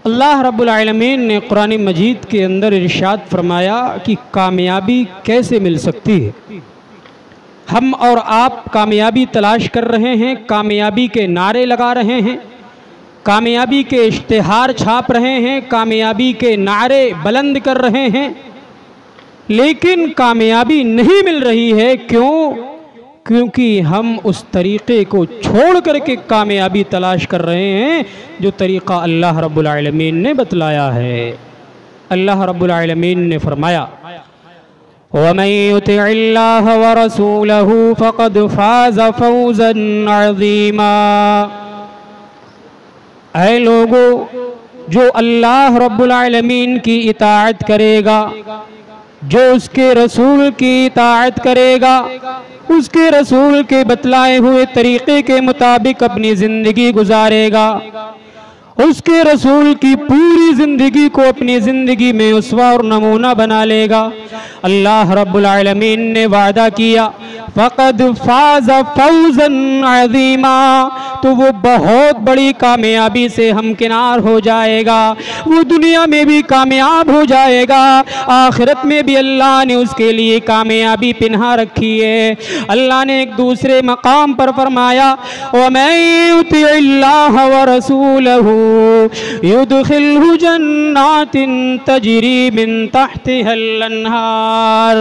اللہ رب العالمین نے قرآن مجید کے اندر ارشاد فرمایا کہ کامیابی کیسے مل سکتی ہے۔ ہم اور آپ کامیابی تلاش کر رہے ہیں، کامیابی کے نعرے لگا رہے ہیں، کامیابی کے اشتہار چھاپ رہے ہیں، کامیابی کے نعرے بلند کر رہے ہیں، لیکن کامیابی نہیں مل رہی ہے۔ کیونکہ ہم اس طریقے کو چھوڑ کر کے کامیابی تلاش کر رہے ہیں جو طریقہ اللہ رب العالمین نے بتلایا ہے۔ اللہ رب العالمین نے فرمایا وَمَن يُطِعِ اللَّهَ وَرَسُولَهُ فَقَدْ فَازَ فَوْزًا عَظِيمًا۔ اے لوگو، جو اللہ رب العالمین کی اطاعت کرے گا، جو اس کے رسول کی اطاعت کرے گا، اس کے رسول کے بتلائے ہوئے طریقے کے مطابق اپنی زندگی گزارے گا، اس کے رسول کی پوری زندگی کو اپنی زندگی میں اسوہ اور نمونہ بنا لے گا، اللہ رب العالمین نے وعدہ کیا فقد فاز فوزا عظیما، تو وہ بہت بڑی کامیابی سے ہمکنار ہو جائے گا، وہ دنیا میں بھی کامیاب ہو جائے گا، آخرت میں بھی اللہ نے اس کے لیے کامیابی پنہا رکھی ہے۔ اللہ نے ایک دوسرے مقام پر فرمایا وَمَن يُطِعِ اللَّهَ وَرَسُولَهُ يُدْخِلْهُ جَنَّاتٍ تَجْرِي مِن تَحْتِهَا الْأَنْهَارُ۔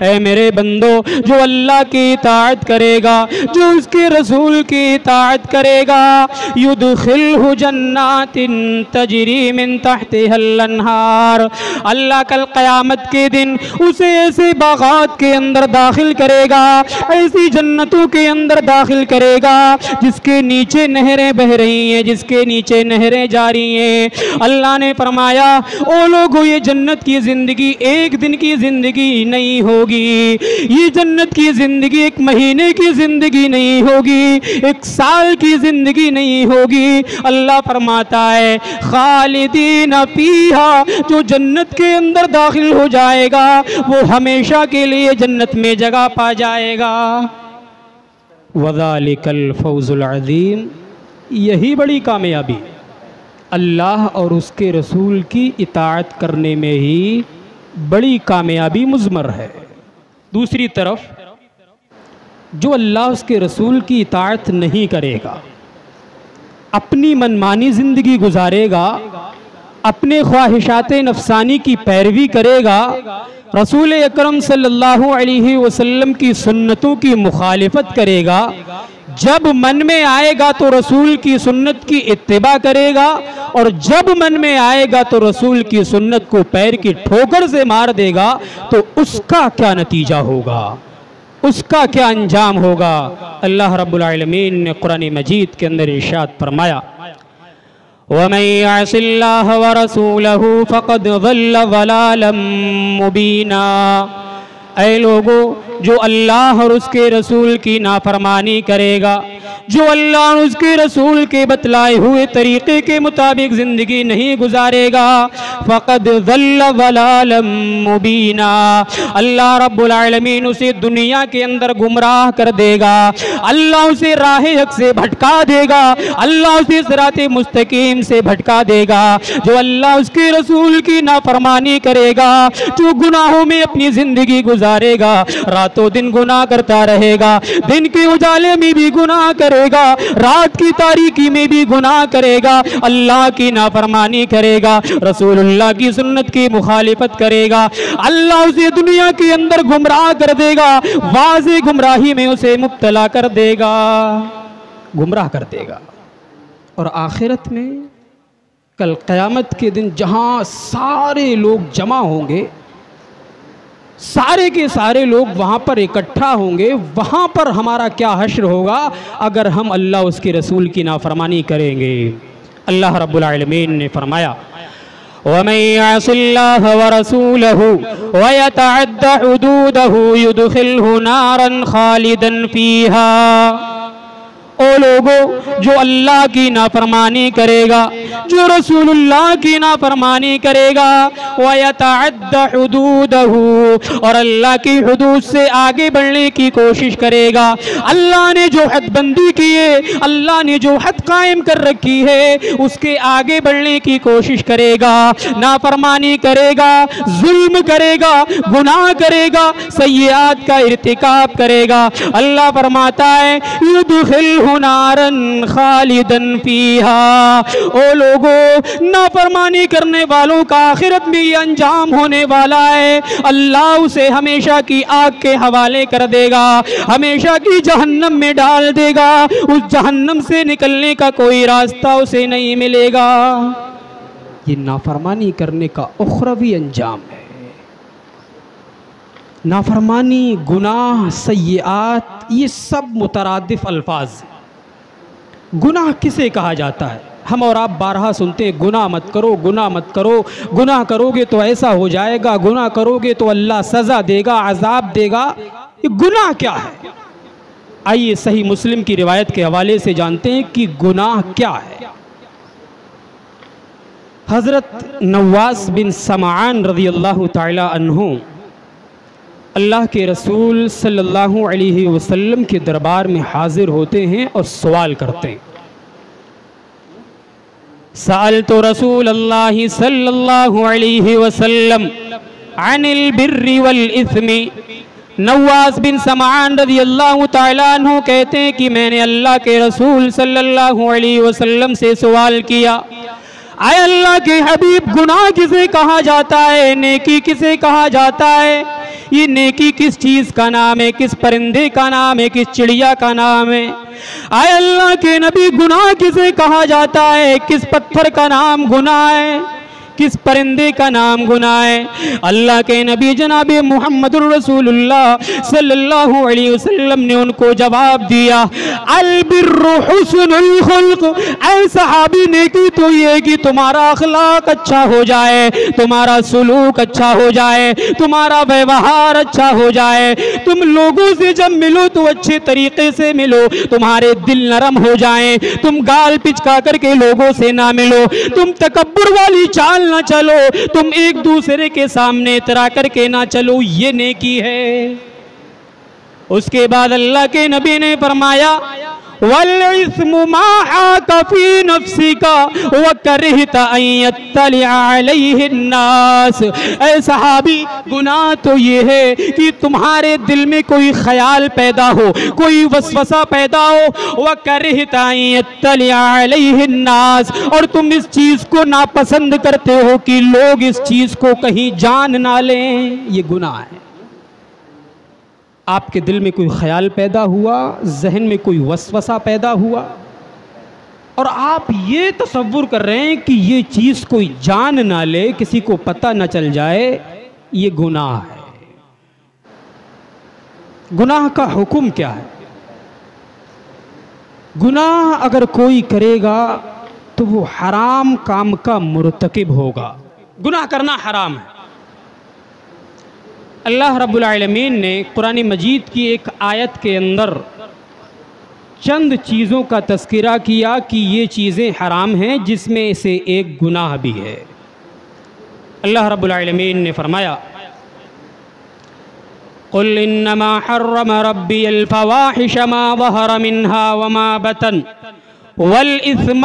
اے میرے بندو، جو اللہ کی اطاعت کرے گا، جو اس کے رسول کی اطاعت کرے گا، يُدْخِلْهُ جَنَّاتٍ تَجْرِي مِن تَحْتِهَا الْأَنْهَارُ، اللہ کل قیامت کے دن اسے ایسے باغات کے اندر داخل کرے گا، ایسی جنتوں کے اندر داخل کرے گا جس کے نیچے نہریں بہ رہی ہیں، جس کے نیچے نہریں جاری ہیں۔ اللہ نے فرمایا او لوگو، یہ جنت کی زندگی ایک دن کی زندگی نہیں ہوگی، یہ جنت کی زندگی ایک مہینے کی زندگی نہیں ہوگی، ایک سال کی زندگی نہیں ہوگی۔ اللہ فرماتا ہے خالدین فیہا، جو جنت کے اندر داخل ہو جائے گا وہ ہمیشہ کے لیے جنت میں جگہ پا جائے گا۔ وَذَلِكَ الْفَوْزُ الْعَظِيمُ، یہی بڑی کامیابی اللہ اور اس کے رسول کی اطاعت کرنے میں ہی بڑی کامیابی مضمر ہے۔ دوسری طرف جو اللہ اس کے رسول کی اطاعت نہیں کرے گا، اپنی منمانی زندگی گزارے گا، اپنے خواہشات نفسانی کی پیروی کرے گا، رسول اکرم صلی اللہ علیہ وسلم کی سنتوں کی مخالفت کرے گا، جب من میں آئے گا تو رسول کی سنت کی اتباع کرے گا، اور جب من میں آئے گا تو رسول کی سنت کو پیر کی ٹھوکر سے مار دے گا، تو اس کا کیا نتیجہ ہوگا، اس کا کیا انجام ہوگا؟ اللہ رب العالمین نے قرآن مجید کے اندر ارشاد فرمایا وَمَن يَعْصِ اللَّهَ وَرَسُولَهُ فَقَدْ ضَلَّ ضَلَالًا مُبِينًا۔ اے لوگو، جو اللہ اور اس کے رسول کی نافرمانی کرے گا، جو اللہ اور اس کے رسول کے بتلائے ہوئے طریقے کے مطابق زندگی نہیں گزارے گا، فقد ضل ضلالا مبینا، اللہ رب العالمین اسے دنیا کے اندر گمراہ کر دے گا، اللہ اسے راہ حق سے بھٹکا دے گا، اللہ اسے صراط مستقیم سے بھٹکا دے گا۔ جو اللہ اس کے رسول کی نافرمانی کرے گا، جو گناہوں میں اپنی زندگی گزارے گا، راتوں دن گناہ کرتا رہے گا، دن کے اجالے میں بھی گناہ کرے گا، رات کی تاریکی میں بھی گناہ کرے گا، اللہ کی نافرمانی کرے گا، رسول اللہ کی سنت کی مخالفت کرے گا، اللہ اسے دنیا کے اندر گمراہ کر دے گا، واضح گمراہی میں اسے مبتلا کر دے گا، گمراہ کر دے گا۔ اور آخرت میں کل قیامت کے دن جہاں سارے لوگ جمع ہوں گے، سارے کے سارے لوگ وہاں پر اکٹھا ہوں گے، وہاں پر ہمارا کیا حشر ہوگا اگر ہم اللہ اس کے رسول کی نافرمانی کریں گے۔ اللہ رب العالمین نے فرمایا وَمَن يَعْصِ اللَّهَ وَرَسُولَهُ وَيَتَعَدَّ حُدُودَهُ يُدْخِلْهُ نَارًا خَالِدًا فِيهَا۔ او لوگو جو اللہ کی نافرمانی کرے گا، جو رسول اللہ کی نافرمانی کرے گا، وَيَتَعَدَّ حُدُودَهُ اور اللہ کی حدود سے آگے بڑھنے کی کوشش کرے گا، اللہ نے جو حد بندی کی ہے، اللہ نے جو حد قائم کر رکھی ہے اس کے آگے بڑھنے کی کوشش کرے گا، نافرمانی کرے گا، ظلم کرے گا، گناہ کرے گا، سیئات کا ارتکاب کرے گا، اللہ فرماتا ہے يُدْخِلْهُ نَارًا خَالِدًا فِيهَا او لوگو نافرمانی کرنے والوں کا آخرت میں یہ انجام ہونے والا ہے، اللہ اسے ہمیشہ کی آگ کے حوالے کر دے گا، ہمیشہ کی جہنم میں ڈال دے گا، اس جہنم سے نکلنے کا کوئی راستہ اسے نہیں ملے گا۔ یہ نافرمانی کرنے کا اخروی انجام ہے۔ نافرمانی، گناہ، سیئات، یہ سب مترادف الفاظ ہیں۔ گناہ کسے کہا جاتا ہے؟ ہم اور آپ بارہا سنتے ہیں گناہ مت کرو، گناہ مت کرو، گناہ کرو گے تو ایسا ہو جائے گا، گناہ کرو گے تو اللہ سزا دے گا، عذاب دے گا۔ یہ گناہ کیا ہے؟ آئیے صحیح مسلم کی روایت کے حوالے سے جانتے ہیں کہ گناہ کیا ہے۔ حضرت نواس بن سمعان رضی اللہ تعالی عنہ اللہ کے رسول صلی اللہ علیہ وسلم کے دربار میں حاضر ہوتے ہیں اور سوال کرتے ہیں۔ سألت رسول اللہ صلی اللہ علیہ وسلم عن البر والإثم۔ نواس بن سمعان رضی اللہ تعالیٰ عنہ کہتے ہیں کہ میں نے اللہ کے رسول صلی اللہ علیہ وسلم سے سوال کیا، اے اللہ کے حبیب گناہ کسے کہا جاتا ہے، نیکی کسے کہا جاتا ہے؟ یہ نیکی کس چیز کا نام ہے، کس پرندے کا نام ہے، کس چڑیا کا نام ہے؟ اے اللہ کے نبی گناہ کسے کہا جاتا ہے، کس پتھر کا نام گناہ ہے، کس پرندے کا نام گناہ ہے؟ اللہ کے نبی جناب محمد الرسول اللہ صلی اللہ علیہ وسلم نے ان کو جواب دیا، البر حسن الخلق۔ اے صحابی نیکی تو یہ کہ تمہارا اخلاق اچھا ہو جائے، تمہارا سلوک اچھا ہو جائے، تمہارا ویوہار اچھا ہو جائے، تم لوگوں سے جب ملو تو اچھے طریقے سے ملو، تمہارے دل نرم ہو جائیں، تم گال پچکا کر کے لوگوں سے نہ ملو، تم تکبر والی چال نہ چلو، تم ایک دوسرے کے سامنے اترا کر کے نہ چلو، یہ نیکی ہے۔ اس کے بعد اللہ کے نبی نے فرمایا وَالْإِثْمُ مَا حَاكَ فِي نَفْسِكَ وَكَرِهْتَ أَن يَطَّلِعَ عَلَيْهِ النَّاسِ۔ اے صحابی گناہ تو یہ ہے کہ تمہارے دل میں کوئی خیال پیدا ہو، کوئی وسوسہ پیدا ہو، وَكَرِهْتَ أَن يَطَّلِعَ عَلَيْهِ النَّاسِ اور تم اس چیز کو ناپسند کرتے ہو کہ لوگ اس چیز کو کہیں جان نہ لیں، یہ گناہ ہے۔ آپ کے دل میں کوئی خیال پیدا ہوا، ذہن میں کوئی وسوسہ پیدا ہوا اور آپ یہ تصور کر رہے ہیں کہ یہ چیز کوئی جان نہ لے، کسی کو پتہ نہ چل جائے، یہ گناہ ہے۔ گناہ کا حکم کیا ہے؟ گناہ اگر کوئی کرے گا تو وہ حرام کام کا مرتکب ہوگا۔ گناہ کرنا حرام ہے۔ اللہ رب العالمین نے قرآن مجید کی ایک آیت کے اندر چند چیزوں کا تذکرہ کیا کہ یہ چیزیں حرام ہیں، جس میں سے ایک گناہ بھی ہے۔ اللہ رب العالمین نے فرمایا قُلْ إِنَّمَا حَرَّمَ رَبِّيَ الْفَوَاحِشَ مَا ظَهَرَ مِنْهَا وَمَا بَطَنَ وَالْإِثْمَ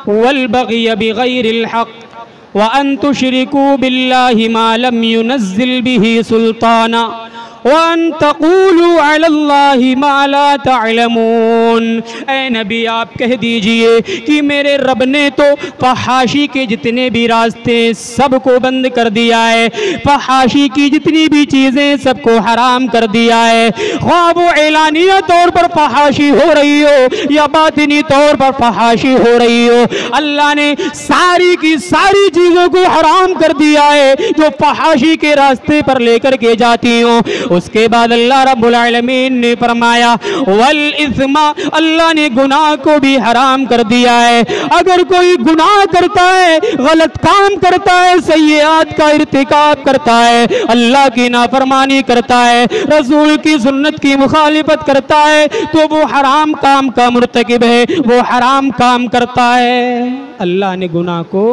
وَالْبَغْيَ بِغَيْرِ الْحَقِّ وَأَن تُشْرِكُوا بِاللَّهِ مَا لَمْ يُنَزِّلْ بِهِ سُلْطَانًا وَأَن تَقُولُوا عَلَى اللَّهِ مَا لَا تَعْلَمُونَ۔ اے نبی آپ کہہ دیجئے کہ میرے رب نے تو فحاشی کے جتنے بھی راستے سب کو بند کر دیا ہے، فحاشی کی جتنی بھی چیزیں سب کو حرام کر دیا ہے، خواہ وہ اعلانیہ طور پر فحاشی ہو رہی ہو یا باطنی طور پر فحاشی ہو رہی ہو، اللہ نے ساری کی ساری چیزوں کو حرام کر دیا ہے جو فحاشی کے راستے پر لے کر کے جاتی ہوں۔ اس کے بعد اللہ رب العالمین نے فرمایا والإثم، اللہ نے گناہ کو بھی حرام کر دیا ہے۔ اگر کوئی گناہ کرتا ہے، غلط کام کرتا ہے، سیئات کا ارتکاب کرتا ہے، اللہ کی نافرمانی کرتا ہے، رسول کی سنت کی مخالفت کرتا ہے، تو وہ حرام کام کا مرتکب ہے، وہ حرام کام کرتا ہے۔ اللہ نے گناہ کو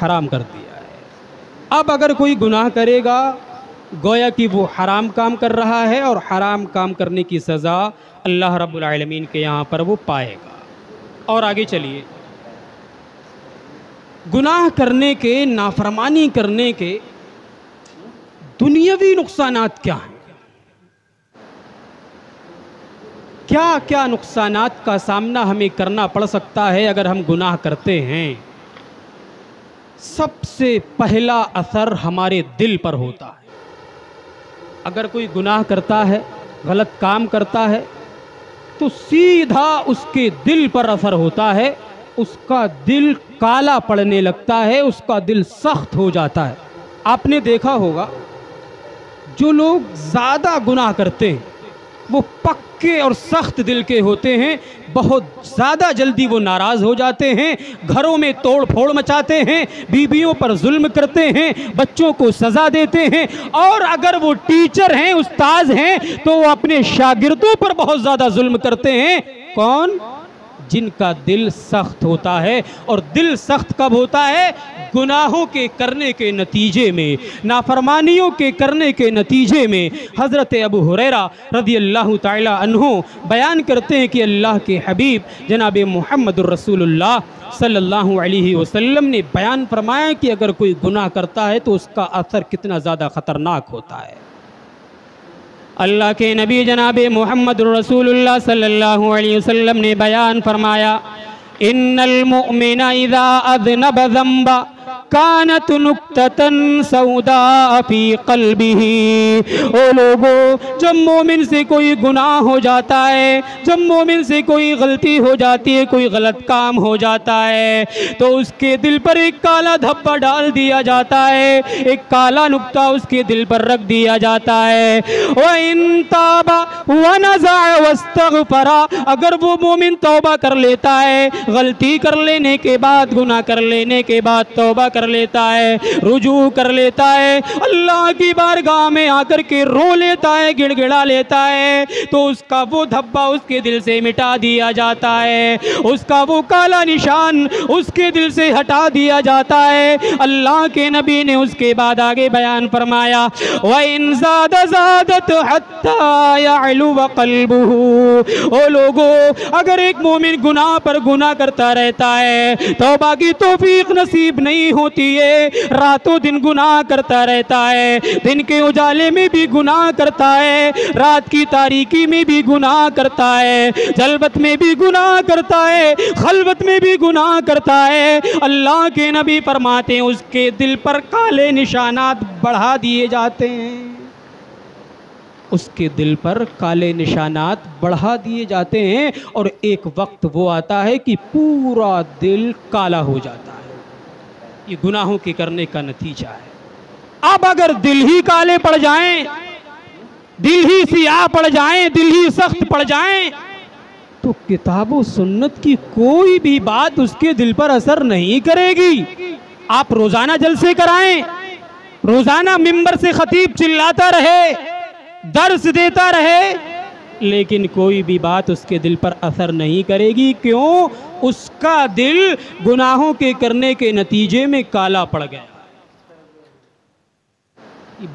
حرام کر دیا ہے۔ اب اگر کوئی گناہ کرے گا گویا کہ وہ حرام کام کر رہا ہے، اور حرام کام کرنے کی سزا اللہ رب العالمین کے یہاں پر وہ پائے گا۔ اور آگے چلیے، گناہ کرنے کے، نافرمانی کرنے کے دنیاوی نقصانات کیا ہیں؟ کیا کیا نقصانات کا سامنا ہمیں کرنا پڑ سکتا ہے اگر ہم گناہ کرتے ہیں؟ سب سے پہلا اثر ہمارے دل پر ہوتا ہے۔ اگر کوئی گناہ کرتا ہے، غلط کام کرتا ہے، تو سیدھا اس کے دل پر اثر ہوتا ہے، اس کا دل کالا پڑنے لگتا ہے، اس کا دل سخت ہو جاتا ہے۔ آپ نے دیکھا ہوگا جو لوگ زیادہ گناہ کرتے ہیں وہ پکے اور سخت دل کے ہوتے ہیں، بہت زیادہ جلدی وہ ناراض ہو جاتے ہیں، گھروں میں توڑ پھوڑ مچاتے ہیں، بیویوں پر ظلم کرتے ہیں، بچوں کو سزا دیتے ہیں، اور اگر وہ ٹیچر ہیں، استاذ ہیں، تو وہ اپنے شاگردوں پر بہت زیادہ ظلم کرتے ہیں۔ کون؟ جن کا دل سخت ہوتا ہے۔ اور دل سخت کب ہوتا ہے؟ گناہوں کے کرنے کے نتیجے میں، نافرمانیوں کے کرنے کے نتیجے میں۔ حضرت ابو ہریرہ رضی اللہ تعالی عنہ بیان کرتے ہیں کہ اللہ کے حبیب جناب محمد الرسول اللہ صلی اللہ علیہ وسلم نے بیان فرمایا کہ اگر کوئی گناہ کرتا ہے تو اس کا اثر کتنا زیادہ خطرناک ہوتا ہے۔ اللہ کے نبی جناب محمد رسول اللہ صلی اللہ علیہ وسلم نے بیان فرمایا ان المؤمن اذا اذنب ذنبا کانت نکتۃ سوداء فی قلبہ۔ او لوگو، جب مومن سے کوئی گناہ ہو جاتا ہے، جب مومن سے کوئی غلطی ہو جاتی ہے، کوئی غلط کام ہو جاتا ہے، تو اس کے دل پر ایک کالا دھبا ڈال دیا جاتا ہے، ایک کالا نقطہ اس کے دل پر رکھ دیا جاتا ہے۔ وَإِن تَابَ وَنَزَعَ وَاسْتَغْفَرَ، اگر وہ مومن توبہ کر لیتا ہے، غلطی کر لینے کے بعد، گناہ کر لینے کے بعد توبہ کر لیتا ہے، رجوع کر لیتا ہے، اللہ کی بارگاہ میں آ کر کے رو لیتا ہے، گڑ گڑا لیتا ہے، تو اس کا وہ دھبا اس کے دل سے مٹا دیا جاتا ہے، اس کا وہ کالا نشان اس کے دل سے ہٹا دیا جاتا ہے۔ اللہ کے نبی نے اس کے بعد آگے بیان فرمایا وَإِن زَادَ زَادَتْ حَتَّى يَعْلُوَ قَلْبُهُ۔ او لوگو، اگر ایک مومن گناہ پر گناہ کرتا رہتا ہے، توبہ کی توفیق نصیب نہیں ہوتی ہے، راتوں دن گناہ کرتا رہتا ہے، دن کے اجالے میں بھی گناہ کرتا ہے، رات کی تاریکی میں بھی گناہ کرتا ہے، جلوت میں بھی گناہ کرتا ہے، خلوت میں بھی گناہ کرتا ہے، اللہ کے نبی فرماتے ہیں اس کے دل پر کالے نشانات بڑھا دیے جاتے ہیں، اس کے دل پر کالے نشانات بڑھا دیے جاتے ہیں، اور ایک وقت وہ آتا ہے کہ پورا دل کالا ہو جاتا ہے۔ یہ گناہوں کے کرنے کا نتیجہ ہے۔ اب اگر دل ہی کالے پڑ جائیں، دل ہی سیاہ پڑ جائیں، دل ہی سخت پڑ جائیں، تو کتاب و سنت کی کوئی بھی بات اس کے دل پر اثر نہیں کرے گی۔ آپ روزانہ جلسے کرائیں، روزانہ ممبر سے خطیب چلاتا رہے، درس دیتا رہے، لیکن کوئی بھی بات اس کے دل پر اثر نہیں کرے گی۔ کیوں؟ اس کا دل گناہوں کے کرنے کے نتیجے میں کالا پڑ گیا۔ یہ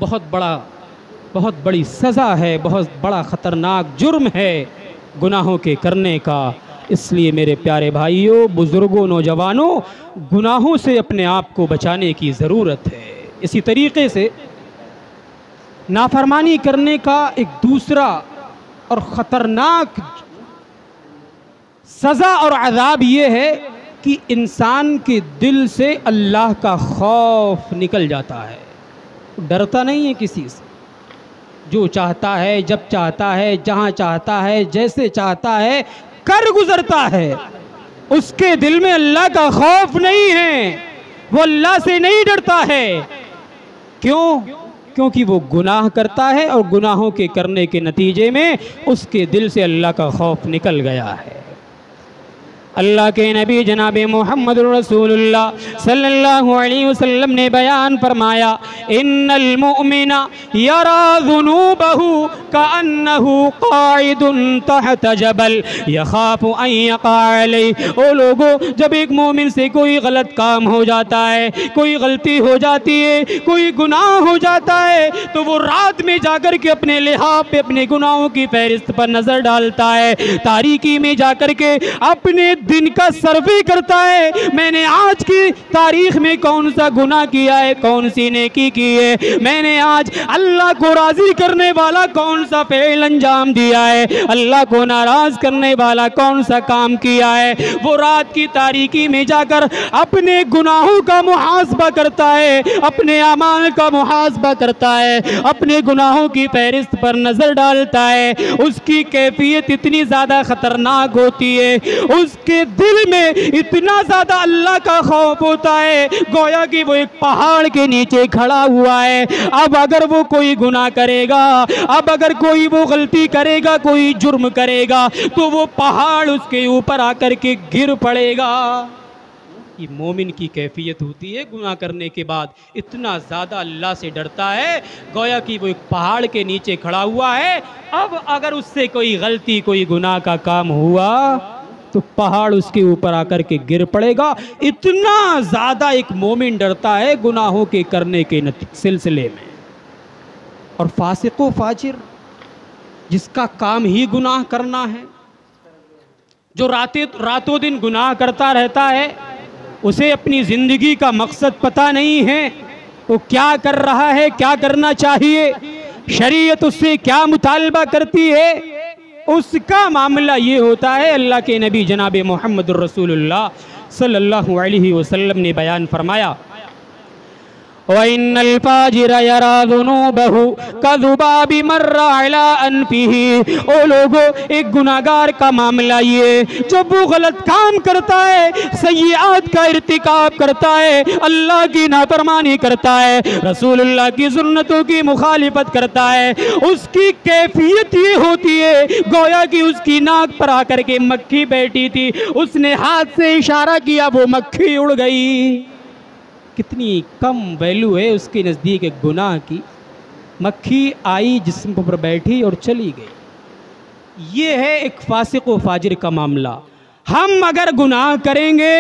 بہت بڑی سزا ہے، بہت بڑا خطرناک جرم ہے گناہوں کے کرنے کا۔ اس لیے میرے پیارے بھائیوں، بزرگوں، نوجوانوں، گناہوں سے اپنے آپ کو بچانے کی ضرورت ہے۔ اسی طریقے سے نافرمانی کرنے کا ایک دوسرا اور خطرناک سزا اور عذاب یہ ہے کہ انسان کے دل سے اللہ کا خوف نکل جاتا ہے، ڈرتا نہیں ہے کسی سے، جو چاہتا ہے، جب چاہتا ہے، جہاں چاہتا ہے، جیسے چاہتا ہے کر گزرتا ہے۔ اس کے دل میں اللہ کا خوف نہیں ہے، وہ اللہ سے نہیں ڈرتا ہے۔ کیوں؟ کیونکہ وہ گناہ کرتا ہے اور گناہوں کے کرنے کے نتیجے میں اس کے دل سے اللہ کا خوف نکل گیا ہے۔ اللہ کے نبی جناب محمد رسول اللہ صلی اللہ علیہ وسلم نے بیان فرمایا، ان المؤمن یرا ذنوبہ کأنہ قاعد تحت جبل یخاف ان یقع علیہ۔ او لوگو، جب ایک مومن سے کوئی غلط کام ہو جاتا ہے، کوئی غلطی ہو جاتی ہے، کوئی گناہ ہو جاتا ہے، تو وہ رات میں جا کر کے اپنے لحاظ پہ اپنے گناہوں کی فہرست پر نظر ڈالتا ہے، تاریکی میں جا کر کے اپنے دن کا سروے کرتا ہے، میں نے آج کی تاریخ میں کون سا گناہ کیا ہے، کون سی نیکی کی ہے، میں نے آج اللہ کو راضی کرنے والا کون سا فعل انجام دیا ہے، اللہ کو ناراض کرنے والا کون سا کام کیا ہے۔ وہ رات کی تاریکی میں جا کر اپنے گناہوں کا محاسبہ کرتا ہے، اپنے اعمال کا محاسبہ کرتا ہے، اپنے گناہوں کی فہرست پر نظر ڈالتا ہے۔ اس کی کیفیت اتنی زیادہ خطرناک ہوتی ہے، اس کے دل میں اتنا زیادہ اللہ کا خوف ہوتا ہے، گویا کہ وہ ایک پہاڑ کے نیچے کھڑا ہوا ہے۔ اب اگر وہ کوئی گناہ کرے گا، اب اگر کوئی وہ غلطی کرے گا، کوئی جرم کرے گا، تو وہ پہاڑ اس کے اوپر آ کر کے گر پڑے گا۔ یہ مومن کی کیفیت ہوتی ہے، گناہ کرنے کے بعد اتنا زیادہ اللہ سے ڈرتا ہے، گویا کہ وہ ایک پہاڑ کے نیچے کھڑا ہوا ہے۔ اب اگر اس سے کوئی غلطی، کوئی گناہ کا کام ہوا تو پہاڑ اس کے اوپر آ کر کے گر پڑے گا۔ اتنا زیادہ ایک مومن ڈرتا ہے گناہوں کے کرنے کے سلسلے میں۔ اور فاسق و فاجر، جس کا کام ہی گناہ کرنا ہے، جو راتوں دن گناہ کرتا رہتا ہے، اسے اپنی زندگی کا مقصد پتہ نہیں ہے، وہ کیا کر رہا ہے، کیا کرنا چاہیے، شریعت اس سے کیا مطالبہ کرتی ہے، اس کا معاملہ یہ ہوتا ہے۔ اللہ کے نبی جناب محمد رسول اللہ صلی اللہ علیہ وسلم نے بیان فرمایا، وَإِنَّ الْفَاجِرَ يَرَى ذُنُوبَهُ كَذُبَابِ مَرَّ عَلَىٰ أَنْفِهِ۔ او لوگو، ایک گناہگار کا معاملہ یہ، جب وہ غلط کام کرتا ہے، سیئات کا ارتکاب کرتا ہے، اللہ کی نافرمانی کرتا ہے، رسول اللہ کی سنتوں کی مخالفت کرتا ہے، اس کی کیفیت یہ ہوتی ہے گویا کہ اس کی ناک پر آ کر کے مکھی بیٹھی تھی، اس نے ہاتھ سے اشارہ کیا، وہ مکھی اڑ گئی۔ کتنی کم ویلو ہے اس کے نزدیک ایک گناہ کی، مکھی آئی جسم پر بیٹھی اور چلی گئی۔ یہ ہے ایک فاسق و فاجر کا معاملہ۔ ہم اگر گناہ کریں گے،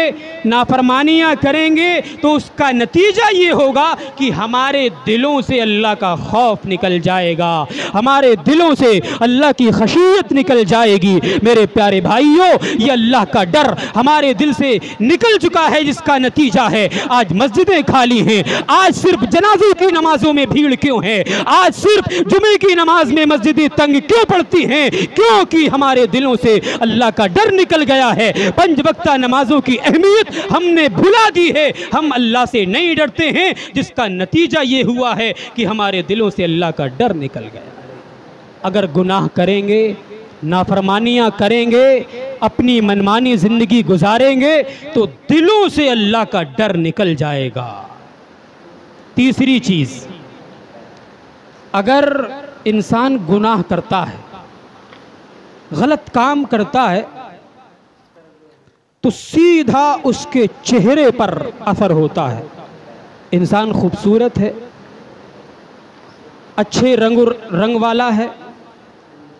نافرمانیاں کریں گے، تو اس کا نتیجہ یہ ہوگا کہ ہمارے دلوں سے اللہ کا خوف نکل جائے گا، ہمارے دلوں سے اللہ کی خشیت نکل جائے گی۔ میرے پیارے بھائیوں، یہ اللہ کا ڈر ہمارے دل سے نکل چکا ہے، جس کا نتیجہ ہے آج مسجدیں خالی ہیں، آج صرف جنازوں کی نمازوں میں بھیڑ کیوں ہے، آج صرف جمعے کی نماز میں مسجدیں تنگ کیوں پڑتی ہیں، کیونکہ ہمارے دلوں سے اللہ کا ڈر نکل گیا ہے۔ پنج وقتہ نمازوں کی اہمیت ہم نے بھلا دی ہے، ہم اللہ سے نہیں ڈرتے ہیں، جس کا نتیجہ یہ ہوا ہے کہ ہمارے دلوں سے اللہ کا ڈر نکل گیا۔ اگر گناہ کریں گے، نافرمانیاں کریں گے، اپنی منمانی زندگی گزاریں گے، تو دلوں سے اللہ کا ڈر نکل جائے گا۔ تیسری چیز، اگر انسان گناہ کرتا ہے، غلط کام کرتا ہے، تو سیدھا اس کے چہرے پر اثر ہوتا ہے۔ انسان خوبصورت ہے، اچھے رنگ والا ہے،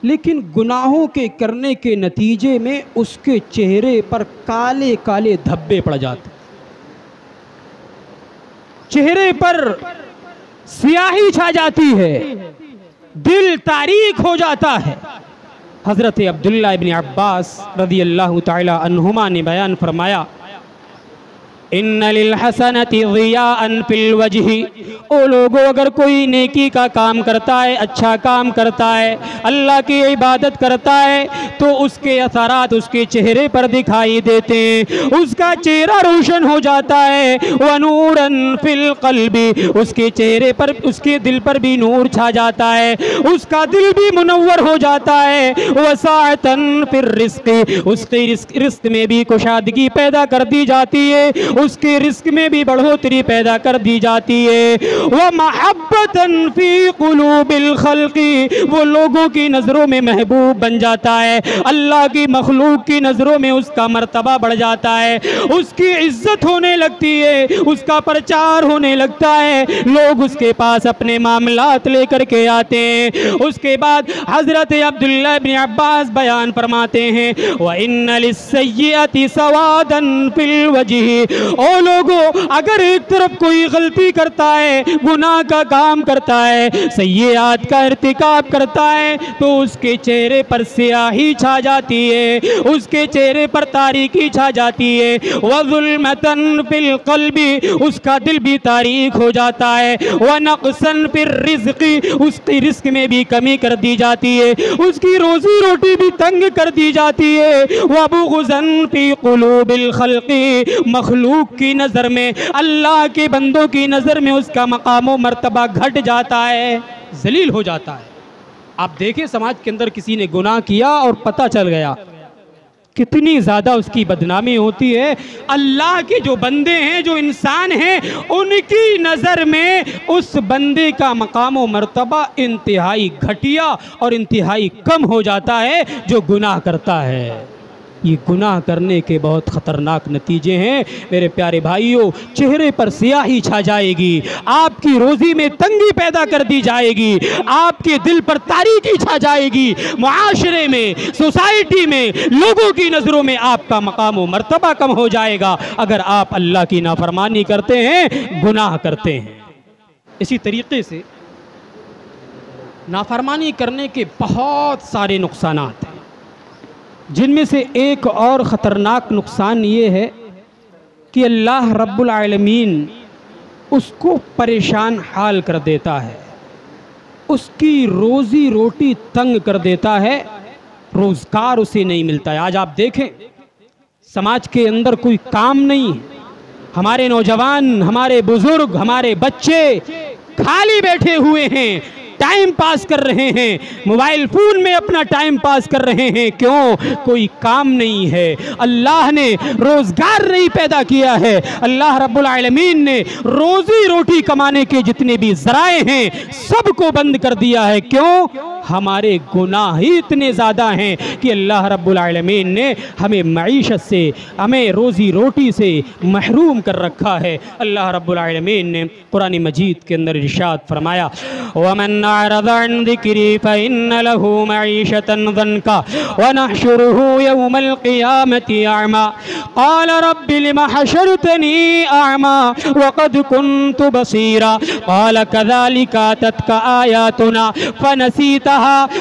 لیکن گناہوں کے کرنے کے نتیجے میں اس کے چہرے پر کالے کالے دھبے پڑ جاتے، چہرے پر سیاہی چھا جاتی ہے، دل تاریک ہو جاتا ہے۔ حضرت عبداللہ ابن عباس رضی اللہ تعالی عنہما نے بیان فرمایا، ان للحسنۃ ضیاء فی الوجہ۔ او لوگو، اگر کوئی نیکی کا کام کرتا ہے، اچھا کام کرتا ہے، اللہ کی عبادت کرتا ہے، تو اس کے اثرات اس کے چہرے پر دکھائی دیتے ہیں، اس کا چہرہ روشن ہو جاتا ہے۔ ونورا فی القلب، اس کے چہرے پر، اس کے دل پر بھی نور چھا جاتا ہے، اس کا دل بھی منور ہو جاتا ہے۔ وسعۃ فی الرزق، اس کے رزق میں بھی کشادگی پیدا کر دی جاتی ہے، اس کے رزق میں بھی بڑھوتری پیدا کر دی جاتی ہے۔ وَمَحَبَّةً فِي قُلُوبِ الْخَلْقِ، وہ لوگوں کی نظروں میں محبوب بن جاتا ہے، اللہ کی مخلوق کی نظروں میں اس کا مرتبہ بڑھ جاتا ہے، اس کی عزت ہونے لگتی ہے، اس کا پرچار ہونے لگتا ہے، لوگ اس کے پاس اپنے معاملات لے کر کے آتے ہیں۔ اس کے بعد حضرت عبداللہ بن عباس بیان فرماتے ہیں وَإِنَّ لِلسَّيِّئَةِ سَوَادًا فِي الْوَجْهِ، او لوگوں اگر ایک طرف کوئی غلطی کرتا ہے، گناہ کا کام کرتا ہے، سیئات کا ارتکاب کرتا ہے، تو اس کے چہرے پر سیاہی چھا جاتی ہے، اس کے چہرے پر تاریکی چھا جاتی ہے، وَظُلْمَةً فِي الْقَلْبِ، اس کا دل بھی تاریک ہو جاتا ہے، وَنَقْصًا فِي الرِّزْقِ، اس کی رزق میں بھی کمی کر دی جاتی ہے، اس کی روزی روٹی بھی تنگ کر دی جاتی ہے، وَبُغْضًا فِي قُلُوبِ الْخَلْقِ، مخلوق کی نظر میں، اللہ کے بندوں کی نظر میں اس کا مقام و مرتبہ گھٹ جاتا ہے، ذلیل ہو جاتا ہے۔ آپ دیکھیں سماج کے اندر کسی نے گناہ کیا اور پتہ چل گیا، کتنی زیادہ اس کی بدنامی ہوتی ہے۔ اللہ کے جو بندے ہیں، جو انسان ہیں، ان کی نظر میں اس بندے کا مقام و مرتبہ انتہائی گھٹیا اور انتہائی کم ہو جاتا ہے جو گناہ کرتا ہے۔ یہ گناہ کرنے کے بہت خطرناک نتیجے ہیں میرے پیارے بھائیوں۔ چہرے پر سیاہی چھا جائے گی، آپ کی روزی میں تنگی پیدا کر دی جائے گی، آپ کے دل پر تاریکی چھا جائے گی، معاشرے میں، سوسائٹی میں، لوگوں کی نظروں میں آپ کا مقام و مرتبہ کم ہو جائے گا اگر آپ اللہ کی نافرمانی کرتے ہیں، گناہ کرتے ہیں۔ اسی طریقے سے نافرمانی کرنے کے بہت سارے نقصانات ہیں، جن میں سے ایک اور خطرناک نقصان یہ ہے کہ اللہ رب العالمین اس کو پریشان حال کر دیتا ہے، اس کی روزی روٹی تنگ کر دیتا ہے، روزگار اسے نہیں ملتا ہے۔ آج آپ دیکھیں سماج کے اندر کوئی کام نہیں، ہمارے نوجوان، ہمارے بزرگ، ہمارے بچے خالی بیٹھے ہوئے ہیں، ٹائم پاس کر رہے ہیں، موبائل فون میں اپنا ٹائم پاس کر رہے ہیں۔ کیوں؟ کوئی کام نہیں ہے، اللہ نے روزگار نہیں پیدا کیا ہے، اللہ رب العالمین نے روزی روٹی کمانے کے جتنے بھی ذرائع ہیں سب کو بند کر دیا ہے۔ کیوں؟ ہمارے گناہ ہی اتنے زیادہ ہیں کہ اللہ رب العالمین نے ہمیں معیشت سے، ہمیں روزی روٹی سے محروم کر رکھا ہے۔ اللہ رب العالمین نے قرآن مجید کے اندر ارشاد فرمایا وَمَنْ أَعْرَضَ عَنْ ذِكْرِي فَإِنَّ لَهُ مَعِيشَةً ضَنْكًا وَنَحْشُرُهُ يَوْمَ الْقِيَامَةِ أَعْمَى قَالَ رَبِّ لِمَ حَشَرْتَنِي أَعْمَى وَقَدْ كُنْتُ بَصِيرًا قَالَ كَذَلِكَ أَتَتْكَ آيَاتُنَا فَنَسِيتَهَا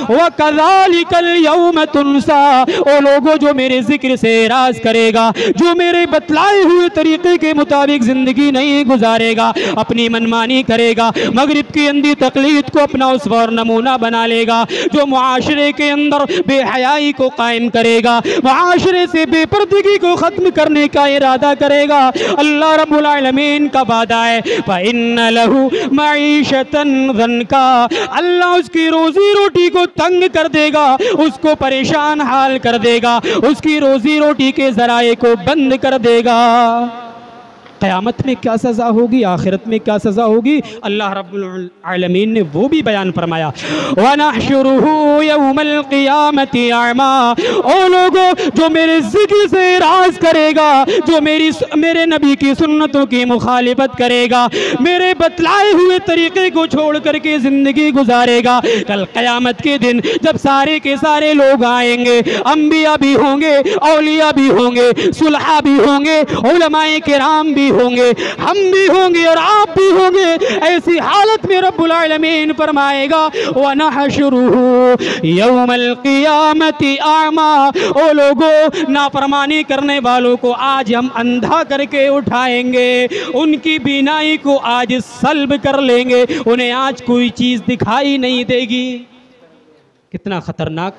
وَكَذَلِكَ الْيَوْمَ تُنْسَى۔ او لوگوں جو میرے ذکر سے اعراض کرے گا، جو میرے بتلائے ہوئے طریقے کے مطابق زندگی نہیں گزارے گا، اپنی منمانی کرے گا، مغرب کی اندھی تقلید کو اپنا اسوہ اور نمونہ بنا لے گا، جو معاشرے کے اندر بے حیائی کو قائم کرے گا، معاشرے سے بے پردگی کو ختم کرنے کا ارادہ کرے گا، اللہ رب العالمین کا وعدہ ہے فَإِنَّ لَهُ مَعِيشَةً ضَنْكًا، اللہ اس کی روزی روٹی کو تنگ کر دے گا، اس کو پریشان حال کر دے گا، اس کی روزی روٹی کے ذرائع کو بند کر دے گا۔ قیامت میں کیا سزا ہوگی، آخرت میں کیا سزا ہوگی، اللہ رب العالمین نے وہ بھی بیان فرمایا وَنَحْشُرُهُ يَوْمَ الْقِيَامَةِ أَعْمَى۔ او لوگوں جو میرے ذکر سے اعراض کرے گا، جو میرے نبی کی سنتوں کی مخالفت کرے گا، میرے بتلائے ہوئے طریقے کو چھوڑ کر کے زندگی گزارے گا، کل قیامت کے دن جب سارے کے سارے لوگ آئیں گے، انبیاء بھی ہوں گے، اولیاء بھی ہوں گے، صلحاء بھی ہوں گے، علماء کرام بھی ہوں گے، ہم بھی ہوں گے اور آپ بھی ہوں گے، ایسی حالت میں رب العالمین فرمائے گا وَنَحْشُرُهُ يَوْمَ الْقِيَامَةِ أَعْمَى۔ او لوگوں نافرمانی کرنے والوں کو آج ہم اندھا کر کے اٹھائیں گے، ان کی بینائی کو آج سلب کر لیں گے، انہیں آج کوئی چیز دکھائی نہیں دے گی۔ کتنا خطرناک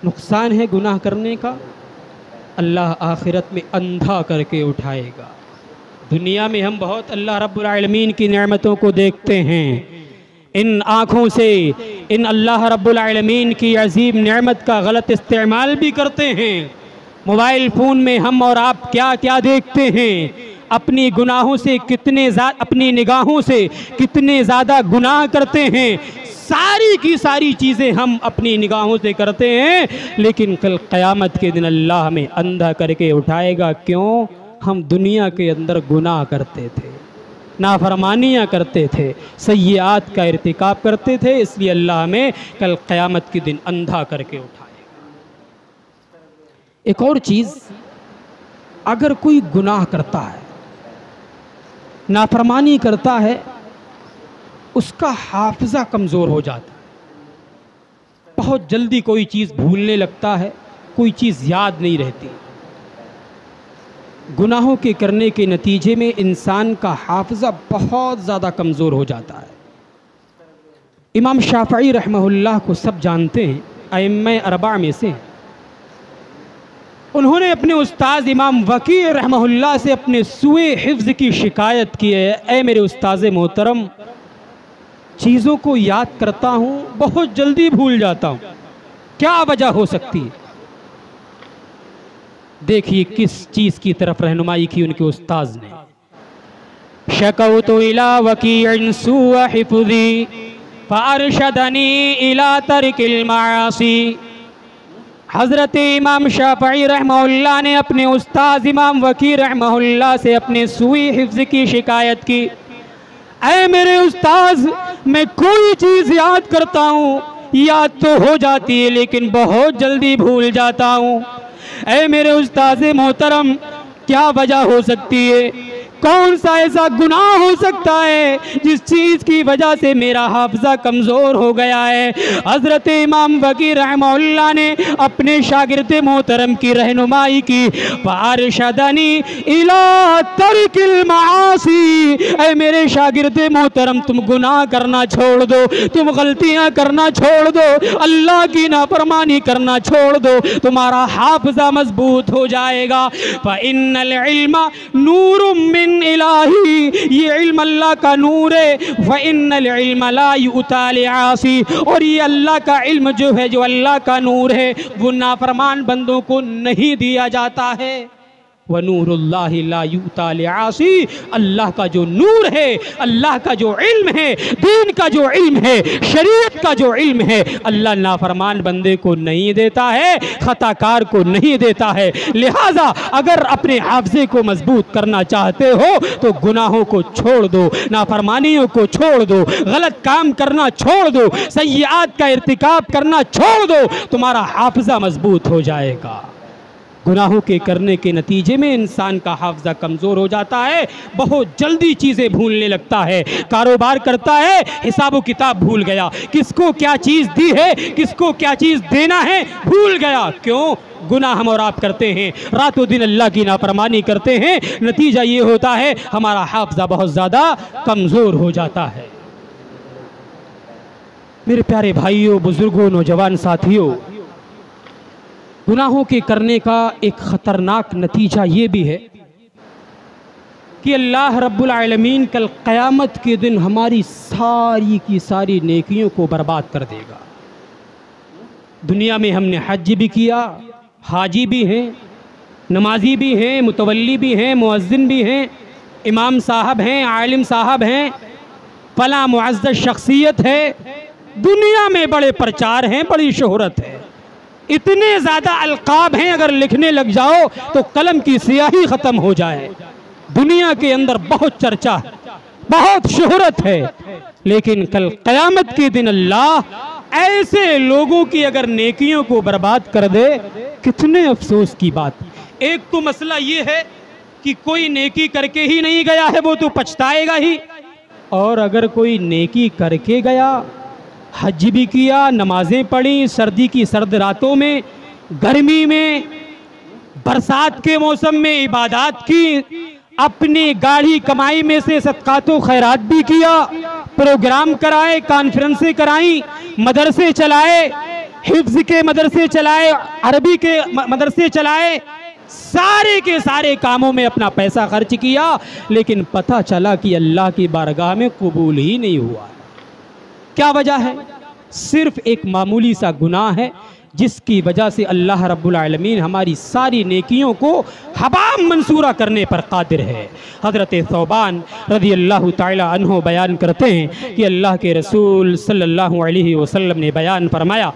نقصان ہے گناہ کرنے کا، اللہ آخرت میں اندھا کر کے اٹھائے گا۔ دنیا میں ہم بہت اللہ رب العالمین کی نعمتوں کو دیکھتے ہیں، ان آنکھوں سے ان اللہ رب العالمین کی عظیم نعمت کا غلط استعمال بھی کرتے ہیں۔ موبائل فون میں ہم اور آپ کیا کیا دیکھتے ہیں، اپنی گناہوں سے اپنی نگاہوں سے کتنے زیادہ گناہ کرتے ہیں، ساری کی ساری چیزیں ہم اپنی نگاہوں سے کرتے ہیں، لیکن کل قیامت کے دن اللہ ہمیں اندھا کر کے اٹھائے گا۔ کیوں؟ ہم دنیا کے اندر گناہ کرتے تھے، نافرمانیاں کرتے تھے، سیئات کا ارتکاب کرتے تھے، اس لیے اللہ ہمیں کل قیامت کے دن اندھا کر کے اٹھائے گا۔ ایک اور چیز، اگر کوئی گناہ کرتا ہے، نافرمانی کرتا ہے، اس کا حافظہ کمزور ہو جاتا ہے، بہت جلدی کوئی چیز بھولنے لگتا ہے، کوئی چیز یاد نہیں رہتی۔ گناہوں کے کرنے کے نتیجے میں انسان کا حافظہ بہت زیادہ کمزور ہو جاتا ہے۔ امام شافعی رحمہ اللہ کو سب جانتے ہیں، ائمہ اربعہ میں سے۔ انہوں نے اپنے استاذ امام وکیع رحمہ اللہ سے اپنے سوء حفظ کی شکایت کی ہے، اے میرے استاذ محترم، چیزوں کو یاد کرتا ہوں، بہت جلدی بھول جاتا ہوں، کیا وجہ ہو سکتی ہے؟ دیکھیے کس چیز کی طرف رہنمائی کی ان کے استاذ نے۔ شکوت الی وکیع سوء حفظی فارشدنی الی ترک المعاصی۔ حضرت امام شافعی رحمہ اللہ نے اپنے استاذ امام وکیع رحمہ اللہ سے اپنے سوء حفظ کی شکایت کی، اے میرے استاذ، میں کوئی چیز یاد کرتا ہوں، یاد تو ہو جاتی ہے لیکن بہت جلدی بھول جاتا ہوں۔ اے میرے استاذ محترم، کیا وجہ ہو سکتی ہے؟ کون سا ایسا گناہ ہو سکتا ہے جس چیز کی وجہ سے میرا حافظہ کمزور ہو گیا ہے؟ حضرت امام وکیع رحمہ اللہ نے اپنے شاگرد محترم کی رہنمائی کی، فارشدنی الی ترک المعاصی۔ اے میرے شاگرد محترم، تم گناہ کرنا چھوڑ دو، تم غلطیاں کرنا چھوڑ دو، اللہ کی نافرمانی کرنا چھوڑ دو، تمہارا حافظہ مضبوط ہو جائے گا۔ فإن العلم نور من الہی، یہ علم اللہ کا نور ہے۔ فإن العلم لا یؤتی لعاصی، اور یہ اللہ کا علم جو ہے، جو اللہ کا نور ہے، وہ نافرمان بندوں کو نہیں دیا جاتا ہے۔ وَنُورُ اللَّهِ لَا يُؤْتَى لِعَاصِي، اللہ کا جو نور ہے، اللہ کا جو علم ہے، دین کا جو علم ہے، شریعت کا جو علم ہے، اللہ نافرمان بندے کو نہیں دیتا ہے، خطا کار کو نہیں دیتا ہے۔ لہٰذا اگر اپنے حافظے کو مضبوط کرنا چاہتے ہو تو گناہوں کو چھوڑ دو، نافرمانیوں کو چھوڑ دو، غلط کام کرنا چھوڑ دو، سیئات کا ارتکاب کرنا چھوڑ دو، تمہارا حافظہ مضبوط ہو جائے گا۔ گناہوں کے کرنے کے نتیجے میں انسان کا حافظہ کمزور ہو جاتا ہے، بہت جلدی چیزیں بھولنے لگتا ہے، کاروبار کرتا ہے، حساب و کتاب بھول گیا، کس کو کیا چیز دی ہے، کس کو کیا چیز دینا ہے، بھول گیا۔ کیوں؟ گناہ ہم اور آپ کرتے ہیں، رات و دن اللہ کی نافرمانی کرتے ہیں، نتیجہ یہ ہوتا ہے ہمارا حافظہ بہت زیادہ کمزور ہو جاتا ہے۔ میرے پیارے بھائیوں، بزرگوں، نوجوان ساتھیوں، گناہوں کے کرنے کا ایک خطرناک نتیجہ یہ بھی ہے کہ اللہ رب العالمین کل قیامت کے دن ہماری ساری کی ساری نیکیوں کو برباد کر دے گا۔ دنیا میں ہم نے حج بھی کیا، حاجی بھی ہیں، نمازی بھی ہیں، متولی بھی ہیں، مؤذن بھی ہیں، امام صاحب ہیں، عالم صاحب ہیں، فلاں معزز شخصیت ہے، دنیا میں بڑے پرچار ہیں، بڑی شہرت ہے، اتنے زیادہ القاب ہیں، اگر لکھنے لگ جاؤ تو قلم کی سیاہی ختم ہو جائے۔ دنیا کے اندر بہت چرچا ہے، بہت شہرت ہے، لیکن کل قیامت کے دن اللہ ایسے لوگوں کی اگر نیکیوں کو برباد کر دے، کتنے افسوس کی بات۔ ایک تو مسئلہ یہ ہے کہ کوئی نیکی کر کے ہی نہیں گیا ہے، وہ تو پچھتائے گا ہی، اور اگر کوئی نیکی کر کے گیا، حج بھی کیا، نمازیں پڑھیں، سردی کی سرد راتوں میں، گرمی میں، برسات کے موسم میں عبادات کی، اپنی گاڑی کمائی میں سے صدقات و خیرات بھی کیا، پروگرام کرائے، کانفرنسیں کرائیں، مدرسے چلائے، حفظ کے مدرسے چلائے، عربی کے مدرسے چلائے، سارے کے سارے کاموں میں اپنا پیسہ خرچ کیا، لیکن پتہ چلا کہ اللہ کی بارگاہ میں قبول ہی نہیں ہوا۔ کیا وجہ ہے؟ صرف ایک معمولی سا گناہ ہے جس کی وجہ سے اللہ رب العالمین ہماری ساری نیکیوں کو ہبا منصورہ کرنے پر قادر ہے۔ حضرت ثوبان رضی اللہ تعالی عنہ بیان کرتے ہیں کہ اللہ کے رسول صلی اللہ علیہ وسلم نے بیان فرمایا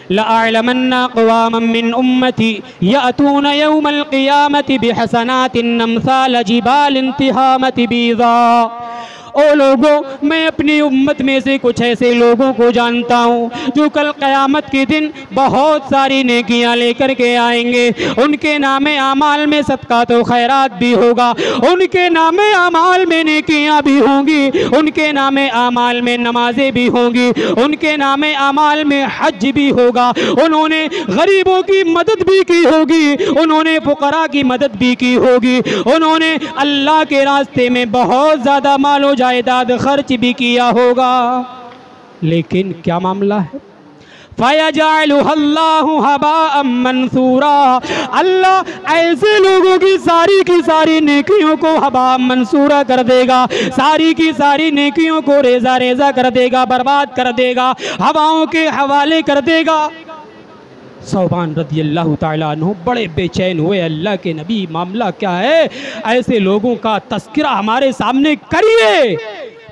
لَأَعْلَمَنَّ قُوَامًا مِّنْ أُمَّتِي يَأْتُونَ يَوْمَ الْقِيَامَةِ بِحَسَنَاتٍ أَمْثَالَ جِبَالِ التِّهَامَةِ بِيضَاء۔ او لوگوں، میں اپنی امت میں سے کچھ ایسے لوگوں کو جانتا ہوں جو کل قیامت کے دن بہت ساری نیکیاں لے کر کے آئیں گے۔ ان کے نام اعمال میں صدقات و خیرات بھی ہوگا، ان کے نام اعمال میں نیکیاں بھی ہوں گی، ان کے نام اعمال میں نمازیں بھی ہوں گی، ان کے نام اعمال میں حج بھی ہوگا، انہوں نے غریبوں کی مدد بھی کی ہوگی، انہوں نے فقراء کی مدد بھی کی ہوگی، انہوں نے اللہ کے راستے میں بہت زیادہ مال و جائیداد خرچ بھی کیا ہوگا، لیکن کیا معاملہ ہے؟ فَيَجْعَلُهَا اللَّهُ هَبَاءً مَنْثُورًا۔ اللہ ایسے لوگوں کی ساری نیکیوں کو ہباء منصورہ کر دے گا، ساری کی ساری نیکیوں کو ریزہ ریزہ کر دے گا، برباد کر دے گا، ہواؤں کے حوالے کر دے گا۔ ثوبان رضی اللہ تعالیٰ عنہ بڑے بے چین ہوئے، اللہ کے نبی معاملہ کیا ہے؟ ایسے لوگوں کا تذکرہ ہمارے سامنے کریے،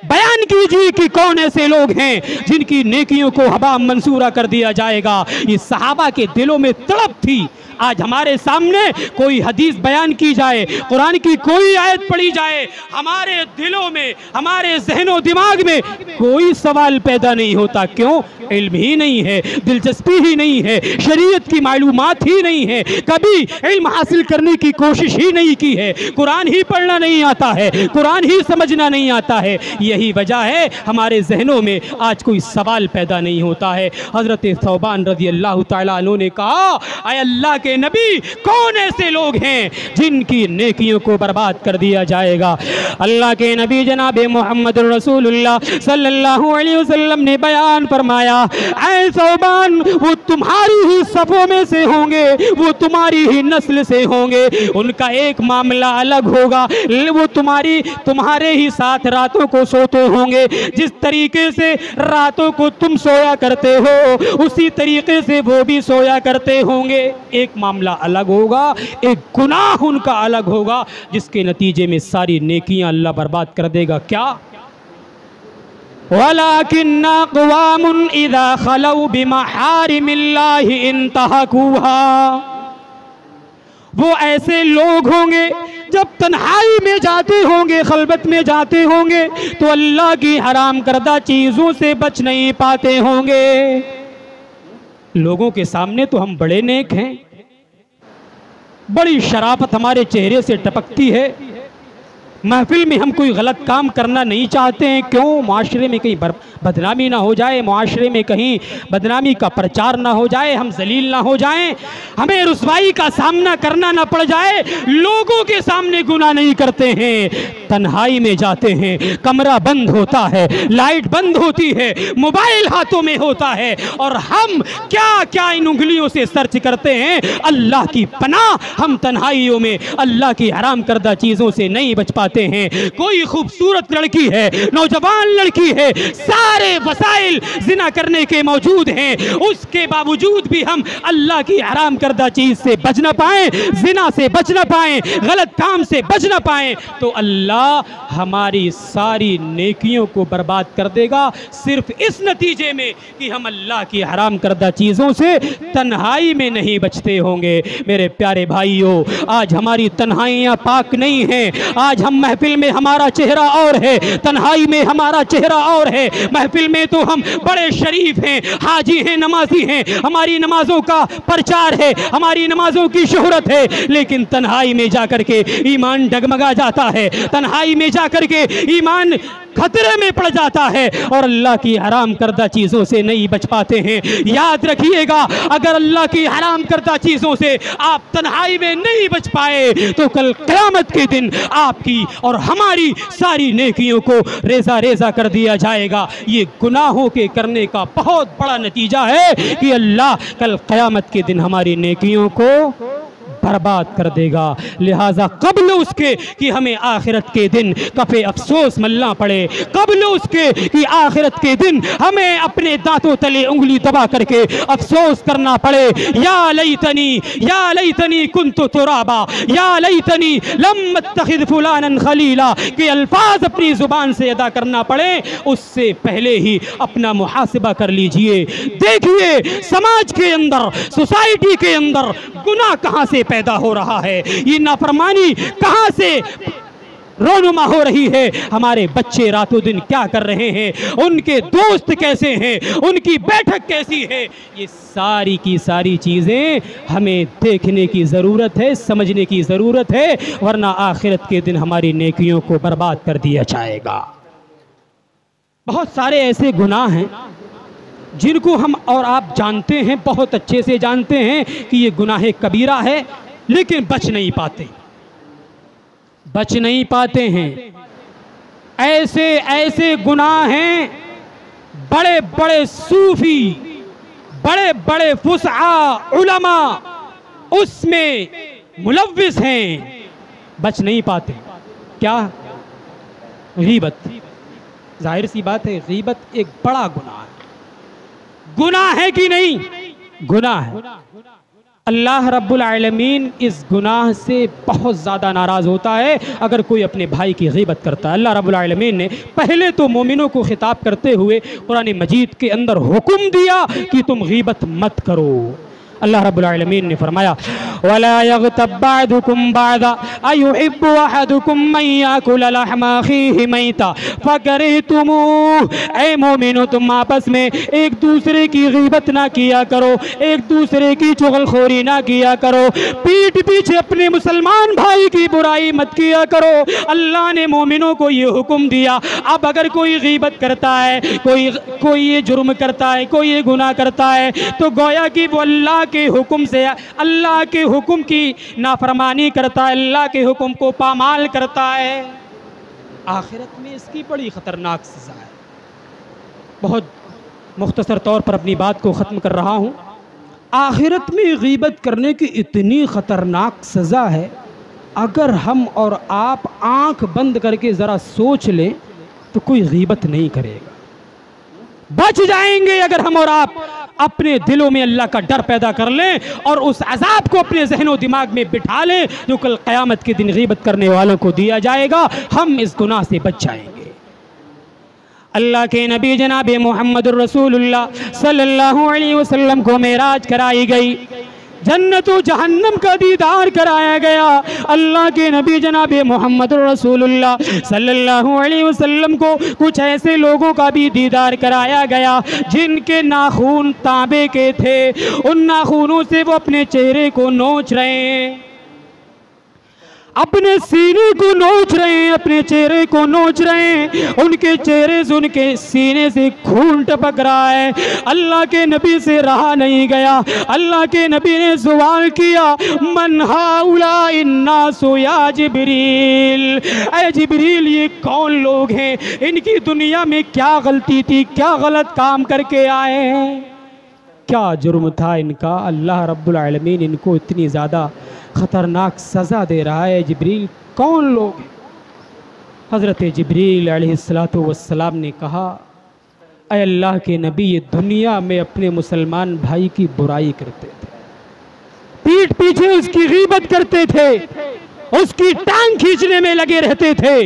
بیان کیجیے کہ کون ایسے لوگ ہیں جن کی نیکیوں کو ہباء منصورہ کر دیا جائے گا۔ یہ صحابہ کے دلوں میں تڑپ تھی۔ آج ہمارے سامنے کوئی حدیث بیان کی جائے، قرآن کی کوئی آیت پڑھی جائے، ہمارے دلوں میں، ہمارے ذہن و دماغ میں کوئی سوال پیدا نہیں ہوتا۔ کیوں؟ علم ہی نہیں ہے، دلچسپی ہی نہیں ہے، شریعت کی معلومات ہی نہیں ہے، کبھی علم حاصل کرنے کی کوشش ہی نہیں کی ہے، قرآن ہی پڑھنا نہیں آتا ہے، قرآن ہی سمجھنا نہیں آتا ہے۔ یہی وجہ ہے ہمارے ذہنوں میں آج کوئی سوال پیدا نہیں ہوتا ہے۔ حضرت ثوبان رضی اللہ تعالیٰ عنہ نے کہا، اے اللہ کے نبی، کون ایسے لوگ ہیں جن کی نیکیوں کو برباد کر دیا جائے گا؟ اللہ کے نبی جناب محمد رسول اللہ صلی اللہ علیہ وسلم نے بیان فرمایا، اے ثوبان، وہ تمہاری ہی صفوں میں سے ہوں گے، وہ تمہاری ہی نسل سے ہوں گے، ان کا ایک معاملہ الگ ہوگا، وہ تمہارے ہی ساتھ راتوں کو سوتے ہوں گے، جس طریقے سے راتوں کو تم سویا کرتے ہو اسی طریقے سے وہ بھی سویا کرتے ہوں گے۔ ایک معاملہ الگ ہوگا، ایک گناہ ان کا الگ ہوگا، جس کے نتیجے میں ساری نیکیاں اللہ برباد کر دے گا۔ کیا؟ وَلَكِنَّ أَقْوَامٌ إِذَا خَلَوْا بِمَحَارِمِ اللَّهِ انْتَهَكُوهَا۔ وہ ایسے لوگ ہوں گے جب تنہائی میں جاتے ہوں گے، خلوت میں جاتے ہوں گے تو اللہ کی حرام کردہ چیزوں سے بچ نہیں پاتے ہوں گے۔ لوگوں کے سامنے تو ہم بڑے نیک ہیں، بڑی شرافت ہمارے چہرے سے ٹپکتی ہے، محفل میں ہم کوئی غلط کام کرنا نہیں چاہتے ہیں۔ کیوں؟ معاشرے میں کہیں بدنامی نہ ہو جائے، معاشرے میں کہیں بدنامی کا پرچار نہ ہو جائے، ہم ذلیل نہ ہو جائیں، ہمیں رسوائی کا سامنا کرنا نہ پڑ جائے۔ لوگوں کے سامنے گناہ نہیں کرتے ہیں، تنہائی میں جاتے ہیں، کمرہ بند ہوتا ہے، لائٹ بند ہوتی ہے، موبائل ہاتھوں میں ہوتا ہے، اور ہم کیا کیا ان انگلیوں سے سرچ کرتے ہیں۔ اللہ کی پناہ، ہم تنہائیوں میں اللہ کی حرام کردہ چیزوں سے نہیں بچ پاتے ہیں۔ کوئی خوبصورت لڑکی ہے، نوجوان لڑکی ہے، سارے وسائل زنا کرنے کے موجود ہیں، اس کے باوجود بھی ہم اللہ کی حرام کردہ چیز سے بچ نہ پائیں، زنا سے بچ نہ پائیں، غلط کام سے بچ نہ پائیں، تو اللہ ہماری ساری نیکیوں کو برباد کر دے گا، صرف اس نتیجے میں کہ ہم اللہ کی حرام کردہ چیزوں سے تنہائی میں نہیں بچتے ہوں گے۔ میرے پیارے بھائیوں، آج ہماری تنہائیاں پاک نہیں ہیں، آج ہم محفل میں ہمارا چہرہ اور ہے، تنہائی میں ہمارا چہرہ اور ہے۔ محفل میں تو ہم بڑے شریف ہیں، حاجی ہیں، نمازی ہیں، ہماری نمازوں کا پرچار ہے، ہماری نمازوں کی شہرت ہے، لیکن تنہائی میں جا کر کے ایمان ڈگمگا جاتا ہے، تنہائی میں جا کر کے ایمان خطرے میں پڑ جاتا ہے، اور اللہ کی حرام کردہ چیزوں سے نہیں بچ پاتے ہیں۔ یاد رکھیے گا، اگر اللہ کی حرام کردہ چیزوں سے آپ تنہائی میں نہیں بچ پائے تو کل قیامت کے دن آپ کی اور ہماری ساری نیکیوں کو ریزہ ریزہ کر دیا جائے گا۔ یہ گناہوں کے کرنے کا بہت بڑا نتیجہ ہے کہ اللہ کل قیامت کے دن ہماری نیکیوں کو برباد کر دے گا. لہٰذا قبل اس کے کہ ہمیں آخرت کے دن کفِ افسوس ملنا پڑے، قبل اس کے کہ آخرت کے دن ہمیں اپنے دانتوں تلے انگلی دبا کر کے افسوس کرنا پڑے، یا لیتنی کنت ترابا، یا لیتنی لم اتخذ فلانا خلیلا، کہ الفاظ اپنی زبان سے ادا کرنا پڑے، اس سے پہلے ہی اپنا محاسبہ کر لیجئے. دیکھیے سماج کے اندر، سوسائٹی کے اندر گناہ کہاں سے پیدا ہو رہا ہے، یہ نافرمانی کہاں سے رونما ہو رہی ہے. ہمارے بچے راتوں دن کیا کر رہے ہیں، ان کے دوست کیسے ہیں، ان کی بیٹھک کیسی ہے، یہ ساری کی ساری چیزیں ہمیں دیکھنے کی ضرورت ہے، سمجھنے کی ضرورت ہے، ورنہ آخرت کے دن ہماری نیکیوں کو برباد کر دیا جائے گا. بہت سارے ایسے گناہ ہیں جن کو ہم اور آپ جانتے ہیں، بہت اچھے سے جانتے ہیں کہ یہ گناہ کبیرہ ہے، لیکن بچ نہیں پاتے ہیں. ایسے گناہ ہیں، بڑے بڑے صوفی، بڑے بڑے فصحاء علماء اس میں ملوث ہیں، بچ نہیں پاتے. کیا؟ غیبت. ظاہر سی بات ہے غیبت ایک بڑا گناہ ہے. گناہ ہے کہ نہیں؟ گناہ ہے. اللہ رب العالمین اس گناہ سے بہت زیادہ ناراض ہوتا ہے اگر کوئی اپنے بھائی کی غیبت کرتا ہے. اللہ رب العالمین نے پہلے تو مومنوں کو خطاب کرتے ہوئے قرآن مجید کے اندر حکم دیا کہ تم غیبت مت کرو. اللہ رب العالمین نے فرمایا وَلَا يَغْتَبْ بَعْضُكُمْ بَعْضًا أَيُحِبُّ أَحَدُكُمْ مَنْ يَأْكُلَ لَحْمَ أَخِيهِ مَيْتًا فَكَرِهْتُمُوهُ. اے مومنو تم آپس میں ایک دوسرے کی غیبت نہ کیا کرو، ایک دوسرے کی چغلخوری نہ کیا کرو، پیٹھ پیچھے اپنے مسلمان بھائی کی برائی مت کیا کرو. اللہ نے مومنوں کو یہ حکم دیا. اب اگر کوئی غیبت کرتا ہے، کوئی یہ جرم کرتا ہے، کوئی یہ گناہ کرتا ہے، تو گویا کہ وہ اللہ کے حکم سے، اللہ کے حکم کی نافرمانی کرتا ہے، اللہ کے حکم کو پامال کرتا ہے. آخرت میں اس کی بڑی خطرناک سزا ہے. بہت مختصر طور پر اپنی بات کو ختم کر رہا ہوں. آخرت میں غیبت کرنے کی اتنی خطرناک سزا ہے، اگر ہم اور آپ آنکھ بند کر کے ذرا سوچ لیں تو کوئی غیبت نہیں کرے گا. بچ جائیں گے اگر ہم اور آپ اپنے دلوں میں اللہ کا ڈر پیدا کر لیں اور اس عذاب کو اپنے ذہن و دماغ میں بٹھا لیں جو کل قیامت کے دن غیبت کرنے والوں کو دیا جائے گا. ہم اس گناہ سے بچ جائیں گے. اللہ کے نبی جناب محمد الرسول اللہ صلی اللہ علیہ وسلم کو معراج کرائی گئی، جنت و جہنم کا دیدار کرایا گیا. اللہ کے نبی جناب محمد رسول اللہ صلی اللہ علیہ وسلم کو کچھ ایسے لوگوں کا بھی دیدار کرایا گیا جن کے ناخون تانبے کے تھے. ان ناخونوں سے وہ اپنے چہرے کو نوچ رہے ہیں، اپنے سینے کو نوچ رہے ہیں، اپنے چہرے کو نوچ رہے ہیں. ان کے چہرے سے، ان کے سینے سے خون ٹپک رہا ہے. اللہ کے نبی سے رہا نہیں گیا. اللہ کے نبی نے سوال کیا من ہؤلاء الناس یا جبریل، اے جبریل یہ کون لوگ ہیں، ان کی دنیا میں کیا غلطی تھی، کیا غلط کام کر کے آئے ہیں، کیا جرم تھا ان کا. اللہ رب العالمین ان کو اتنی زیادہ خطرناک سزا دے رہا ہے. جبریل کون لوگ ہیں؟ حضرت جبریل علیہ السلام نے کہا اے اللہ کے نبی یہ دنیا میں اپنے مسلمان بھائی کی برائی کرتے تھے، پیٹھ پیچھے اس کی غیبت کرتے تھے، اس کی ٹانگ کھینچنے میں لگے رہتے تھے.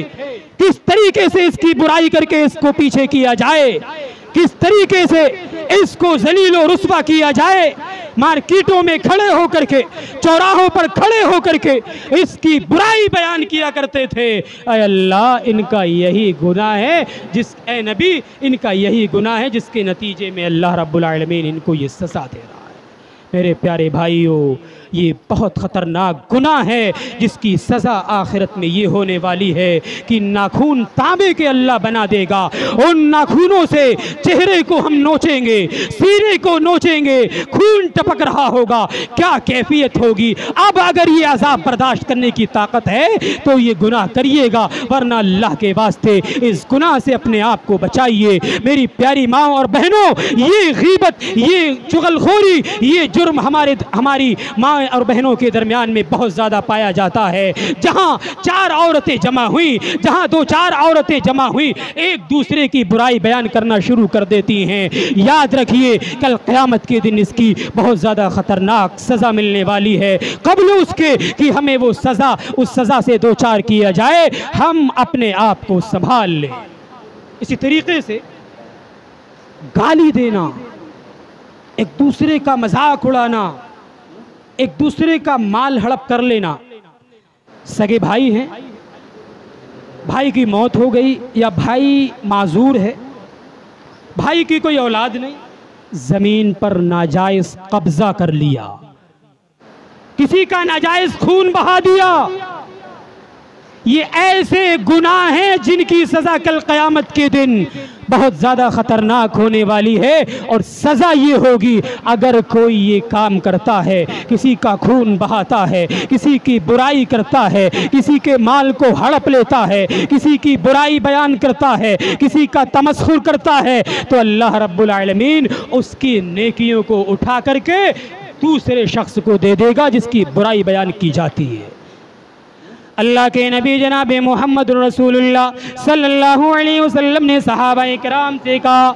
کس طریقے سے اس کی برائی کر کے اس کو پیچھے کیا جائے، کس طریقے سے اس کو ذلیل و رسوا کیا جائے. مارکیٹوں میں کھڑے ہو کر کے، چوراہوں پر کھڑے ہو کر کے اس کی برائی بیان کیا کرتے تھے. اے اللہ ان کا یہی گناہ ہے، اے نبی ان کا یہی گناہ ہے جس کے نتیجے میں اللہ رب العالمین ان کو یہ سزا دے رہا ہے. میرے پیارے بھائیوں یہ بہت خطرناک گناہ ہے جس کی سزا آخرت میں یہ ہونے والی ہے کہ ناخون تانبے کے اللہ بنا دے گا. ان ناخونوں سے چہرے کو ہم نوچیں گے، سینے کو نوچیں گے، خون ٹپک رہا ہوگا. کیا کیفیت ہوگی. اب اگر یہ عذاب برداشت کرنے کی طاقت ہے تو یہ گناہ کریے گا، ورنہ اللہ کے واسطے اس گناہ سے اپنے آپ کو بچائیے. میری پیاری ماں اور بہنوں یہ غیبت، یہ چغلخوری، یہ جرم ہماری ماں اور بہنوں کے درمیان میں بہت زیادہ پایا جاتا ہے. جہاں 4 عورتیں جمع ہوئیں، جہاں 2-4 عورتیں جمع ہوئیں، ایک دوسرے کی برائی بیان کرنا شروع کر دیتی ہیں. یاد رکھیے کل قیامت کے دن اس کی بہت زیادہ خطرناک سزا ملنے والی ہے. قبل اس کے کہ ہمیں وہ سزا، اس سزا سے دوچار کیا جائے، ہم اپنے آپ کو سنبھال لیں. اسی طریقے سے گالی دینا، ایک دوسرے کا مذاق اڑانا، ایک دوسرے کا مال ہڑپ کر لینا. سگے بھائی ہیں، بھائی کی موت ہو گئی یا بھائی معذور ہے، بھائی کی کوئی اولاد نہیں، زمین پر ناجائز قبضہ کر لیا، کسی کا ناجائز خون بہا دیا. یہ ایسے گناہ ہیں جن کی سزا کل قیامت کے دن بہت زیادہ خطرناک ہونے والی ہے. اور سزا یہ ہوگی اگر کوئی یہ کام کرتا ہے، کسی کا خون بہاتا ہے، کسی کی برائی کرتا ہے، کسی کے مال کو ہڑپ لیتا ہے، کسی کی برائی بیان کرتا ہے، کسی کا تمسخر کرتا ہے، تو اللہ رب العالمین اس کی نیکیوں کو اٹھا کر کے دوسرے شخص کو دے دے گا جس کی برائی بیان کی جاتی ہے. اللہ کے نبی جناب محمد رسول اللہ صلی اللہ علیہ وسلم نے صحابہ کرام سے کہا،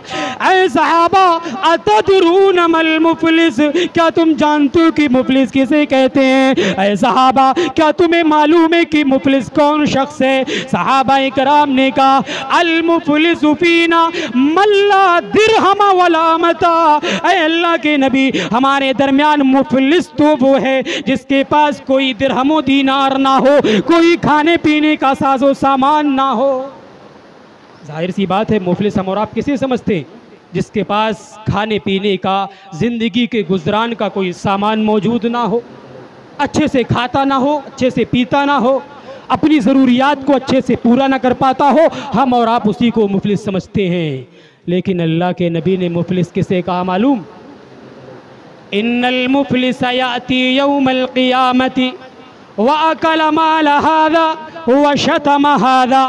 اے صحابہ اتدرون ما المفلس، کیا تم جانتے ہو کہ مفلس کسے کہتے ہیں؟ اے صحابہ کیا تمہیں معلوم ہے کہ مفلس کون شخص ہے؟ صحابہ کرام نے کہا، المفلس فینا من لا درہم ولا متاع. اے اللہ کے نبی ہمارے درمیان مفلس تو وہ ہے جس کے پاس کوئی درہم و دینار نہ ہو، کوئی کھانے پینے کا ساز و سامان نہ ہو. ظاہر سی بات ہے مفلس ہم اور آپ کسے سمجھتے ہیں؟ جس کے پاس کھانے پینے کا، زندگی کے گزران کا کوئی سامان موجود نہ ہو، اچھے سے کھاتا نہ ہو، اچھے سے پیتا نہ ہو، اپنی ضروریات کو اچھے سے پورا نہ کر پاتا ہو، ہم اور آپ اسی کو مفلس سمجھتے ہیں. لیکن اللہ کے نبی نے مفلس کسے کہا معلوم؟ ان المفلس یاتی یوم القیامت وَأَكَلَ مَالَ هَذَا وَشَتَمَ هَذَا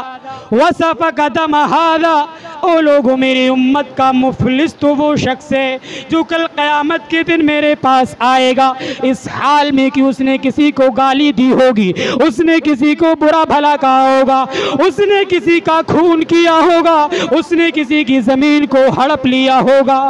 وَسَفَكَ دَمَ هَذَا. او لوگوں میری امت کا مفلس تو وہ شخص ہے جو کل قیامت کے دن میرے پاس آئے گا اس حال میں کہ اس نے کسی کو گالی دی ہوگی، اس نے کسی کو برا بھلا کہا ہوگا، اس نے کسی کا خون کیا ہوگا، اس نے کسی کی زمین کو ہڑپ لیا ہوگا.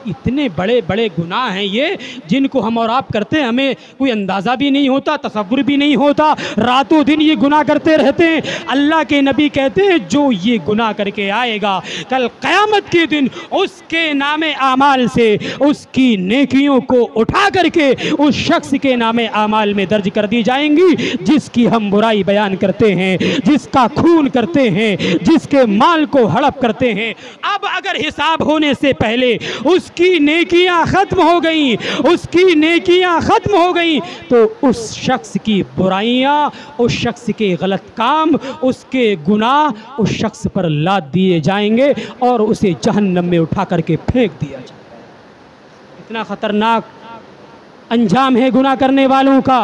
اتنے بڑے بڑے گناہ ہیں یہ جن کو ہم اور آپ کرتے ہیں، ہمیں کوئی اندازہ بھی نہیں ہوتا، تصور بھی نہیں ہوتا، راتوں دن یہ گناہ کرتے رہتے ہیں. اللہ کے نبی کہتے ہیں جو یہ گناہ کر کے آئے گا کل قیامت کے دن اس کے نام اعمال سے اس کی نیکیوں کو اٹھا کر کے اس شخص کے نام اعمال میں درج کر دی جائیں گی جس کی ہم برائی بیان کرتے ہیں، جس کا خون کرتے ہیں، جس کے مال کو ہڑپ کرتے ہیں. اب اگر حساب ہونے سے پہلے اس کی نیکیاں ختم ہو گئیں، اس کی نیکیاں ختم ہو گئیں تو اس شخص کی برائیاں، اس شخص کے غلط کام، اس کے گناہ اس شخص پر لاد دیے جائیں گے اور اسے جہنم میں اٹھا کر کے پھینک دیا جائے گا. اتنا خطرناک انجام ہے گناہ کرنے والوں کا.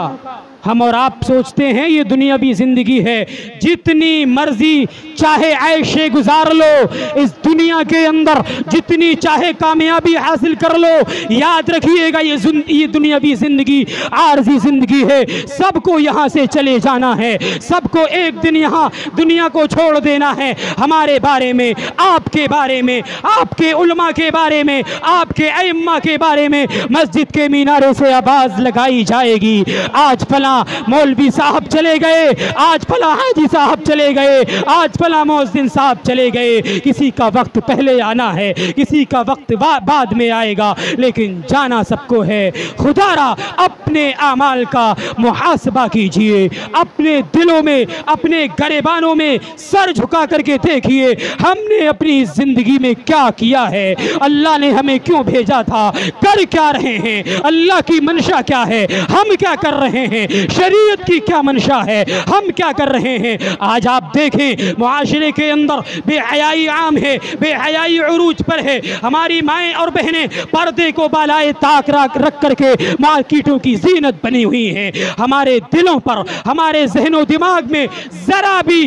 ہم اور آپ سوچتے ہیں یہ دنیاوی زندگی ہے، جتنی مرضی چاہے عیشے گزار لو اس دنیا کے اندر، جتنی چاہے کامیابی حاصل کر لو، یاد رکھیے گا یہ دنیاوی زندگی عارضی زندگی ہے. سب کو یہاں سے چلے جانا ہے، سب کو ایک دن یہاں دنیا کو چھوڑ دینا ہے. ہمارے بارے میں، آپ کے بارے میں، آپ کے علماء کے بارے میں، آپ کے ائمہ کے بارے میں مسجد کے مینارے سے آواز لگائی جائے گی، آج فلاں مولوی صاحب چلے گئے، آج فلاں حاجی صاحب چلے گئے، آج فلاں مؤذن صاحب چلے گئے. کسی کا وقت پہلے آنا ہے، کسی کا وقت بعد میں آئے گا، لیکن جانا سب کو ہے. خدا را اپنے اعمال کا محاسبہ کیجئے، اپنے دلوں میں، اپنے گریبانوں میں سر جھکا کر کے دیکھیے ہم نے اپنی زندگی میں کیا کیا ہے، اللہ نے ہمیں کیوں بھیجا تھا، کر کیا رہے ہیں، اللہ کی منشا کیا ہے، ہم کیا کر رہے ہیں، شریعت کی کیا منشا ہے، ہم کیا کر رہے ہیں. آج آپ دیکھیں معاشرے کے اندر بے حیائی عام ہے، بے حیائی عروج پر ہے. ہماری مائیں اور بہنیں پردے کو بالائے طاق رکھ کر کے مارکیٹوں کی زینت بنی ہوئی ہیں. ہمارے دلوں پر، ہمارے ذہن و دماغ میں ذرا بھی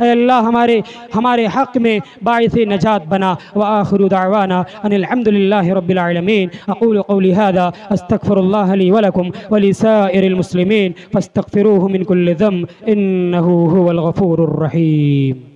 اے اللہ ہمارے حق میں باعث نجات بنا. وآخر دعوانا ان الحمد لله رب العالمين. اقول قولي هذا استغفر الله لي ولكم ولسائر المسلمين فاستغفروه من كل ذنب انه هو الغفور الرحيم.